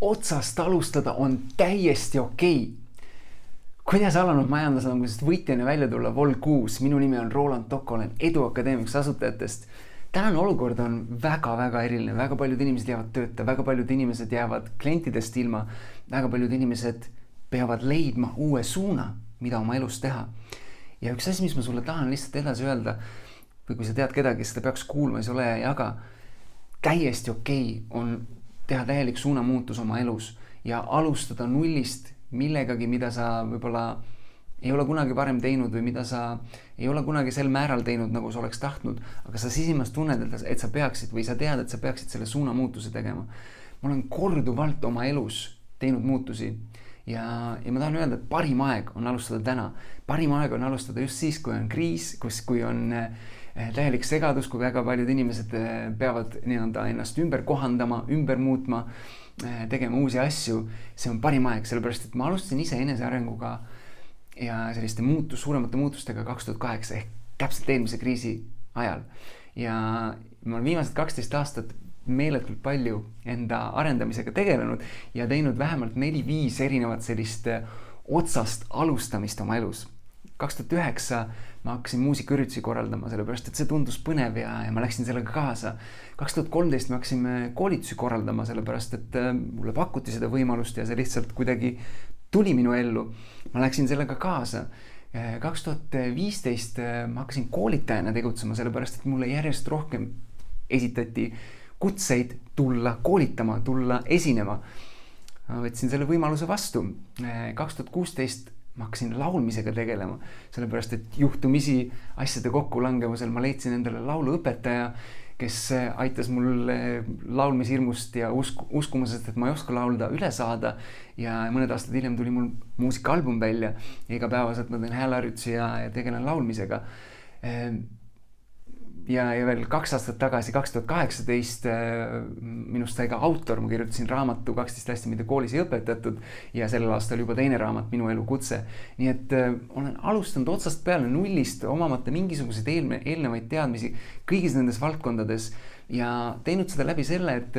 otsast alustada on täiesti okei. Kuidas alanud majanduslangus võitjana välja tulla Vol 6? Minu nimi on Roland Tokk, olen Eduakadeemiks asutajatest. Tänane olukord on väga-väga eriline. Väga paljud inimesed jäävad tööta, väga paljud inimesed jäävad klientidest ilma, väga paljud inimesed peavad leidma uue suuna, mida oma elus teha. Ja üks asi, mis ma sulle tahan lihtsalt edasi öelda, või kui sa tead kedagi, kes seda peaks kuulma, siis ole ja jaga, täiesti okei on teha täielik suunamuutus oma elus ja alustada nullist millegagi, mida sa võib-olla ei ole kunagi varem teinud või mida sa ei ole kunagi sel määral teinud, nagu sa oleks tahtnud, aga sa sisimas tunned, et sa peaksid või sa tead, et sa peaksid selle suunamuutuse tegema. Ma olen korduvalt oma elus teinud muutusi ja ma tahan öelda, et parim aeg on alustada täna. Parim aeg on alustada just siis, kui on kriis, kui on täielik segadus, kui väga paljud inimesed peavad ennast ümber kohandama, ümber muutma, tegema uusi asju. See on parim aeg, sellepärast, et ma alustasin ise enesearenguga ja selliste suuremate muutustega 2008 ehk täpselt eelmise kriisi ajal. Ja ma olen viimased 12 aastat meeletult palju enda arendamisega tegelenud ja teinud vähemalt 4-5 erinevat sellist otsast alustamist oma elus. 2009 ma hakkasin muusikaüritusi korraldama, sellepärast et see tundus põnev ja ma läksin sellega kaasa. 2013 me hakkasime koolitusi korraldama, sellepärast et mulle pakuti seda võimalust ja see lihtsalt kuidagi tuli minu ellu. Ma läksin sellega kaasa. 2015 ma hakkasin koolitajana tegutsema, sellepärast et mulle järjest rohkem esitati kutseid tulla koolitama, tulla esinema. Ma võtsin selle võimaluse vastu. 2016 ma hakkasin laulmisega tegelema, sellepärast et juhtumisi asjade kokkulangevusel ma leidsin endale lauluõpetaja, kes aitas mul laulmishirmust ja uskumusest, et ma ei oska laulda, üle saada. Ja mõned aastad hiljem tuli mul muusikaalbum välja. Igapäevaselt ma teen hääleharjutusi ja tegelen laulmisega. Ja veel 2 aastat tagasi, 2018, minust sai ka autor, ma kirjutasin raamatu 12 asja, mida koolis ei õpetatud ja sellel aastal juba teine raamat, Minu elu kutse. Nii et olen alustanud otsast peale nullist, omamata mingisuguseid eelnevaid teadmisi kõigis nendes valdkondades ja teinud seda läbi selle, et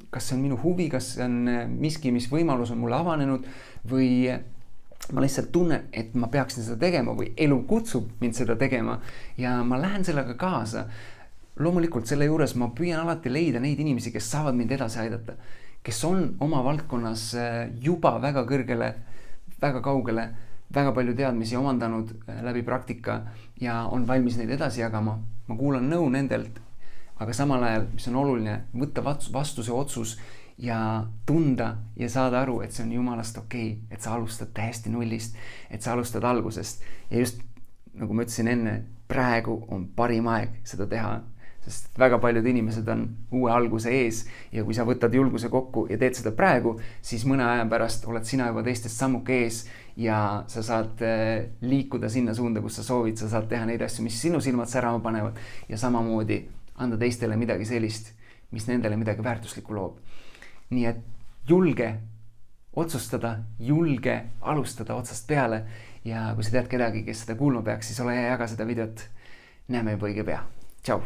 kas see on minu huvi, kas see on miski, mis võimalus on mulle avanenud või ma lihtsalt tunnen, et ma peaksin seda tegema või elu kutsub mind seda tegema ja ma lähen sellega kaasa. Loomulikult selle juures ma püüan alati leida neid inimesi, kes saavad mind edasi aidata, kes on oma valdkonnas juba väga kõrgele, väga kaugele, väga palju teadmisi omandanud läbi praktika ja on valmis neid edasi jagama. Ma kuulan nõu nendelt, aga samal ajal, mis on oluline, võtta vastu see otsus ja tunda ja saada aru, et see on jumalast okei, et sa alustad täiesti nullist, et sa alustad algusest. Ja just nagu ma ütlesin enne, praegu on parim aeg seda teha, sest väga paljud inimesed on uue alguse ees ja kui sa võtad julguse kokku ja teed seda praegu, siis mõne aja pärast oled sina juba teistest sammuke ees ja sa saad liikuda sinna suunda, kus sa soovid, sa saad teha neid asju, mis sinu silmad särama panevad ja samamoodi anda teistele midagi sellist, mis nendele midagi väärtuslikku loob. Nii et julge otsustada, julge alustada otsast peale ja kui sa tead kedagi, kes seda kuulma peaks, siis ole ja jaga seda videot. Näeme juba õige pea. Tšau!